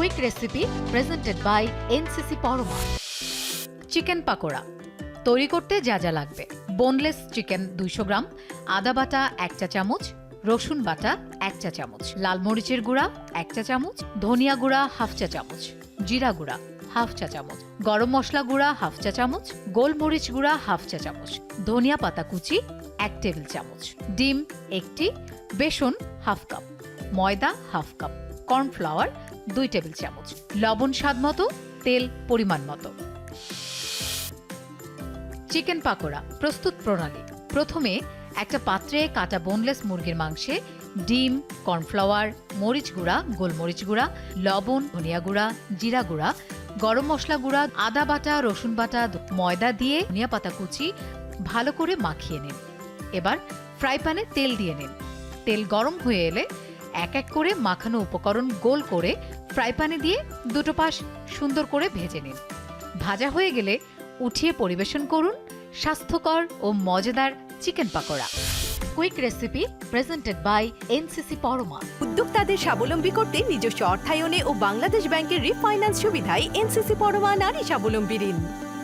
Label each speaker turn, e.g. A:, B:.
A: Quick recipe presented by NCC Parama. Chicken pakora তৈরি করতে যা যা লাগবে: বোনলেস চিকেন 200 গ্রাম, আদা বাটা 1 চা চামচ, রসুন বাটা 1 চা চামচ, লাল মরিচের গুঁড়া 1 চা চামচ, ধনিয়া গুঁড়া 1/2 চা চামচ, জিরা গুঁড়া 1/2 চা চামচ, গরম মশলা গুঁড়া 1/2 চা চামচ, গোলমরিচ গুঁড়া 1/2 চা চামচ, ধনিয়া পাতা কুচি 1 টেবিল চামচ, ডিম 1টি, বেসন 1/2 কাপ, ময়দা 1/2 কাপ, কর্নফ্লাওয়ার 2 টেবিল চামচ, লবণ স্বাদমতো, তেল পরিমাণ মতো। চিকেন পাকোড়া প্রস্তুত প্রণালী: প্রথমে একটা পাত্রে কাটা বোনলেস মুরগির মাংসে ডিম, কর্নফ্লাওয়ার, মরিচ গুঁড়া, গোলমরিচ গুঁড়া, লবণ, ধনিয়া গুঁড়া, জিরা গুঁড়া, গরম মশলা গুঁড়া, আদা বাটা, রসুন বাটা, ময়দা দিয়ে ধনিয়া পাতা কুচি ভালো করে মাখিয়ে নিন। এবার ফ্রাই প্যানে তেল দিয়ে নিন। তেল গরম হয়ে এলে এক এক করে মাখানো উপকরণ গোল করে ফ্রাই প্যানে দিয়ে দুটো পাশ সুন্দর করে ভেজে নিন। ভাজা হয়ে গেলে উঠিয়ে পরিবেশন করুন স্বাস্থ্যকর ও মজাদার chicken pakora. Quick recipe presented by NCC Parama.
B: উদ্যোক্তাদের স্বাবলম্বী করতে নিজস্ব অর্থায়নে ও বাংলাদেশ ব্যাংকের রিফাইন্যান্স সুবিধায় এনসিসি পরমা নারী স্বাবলম্বী ঋণ।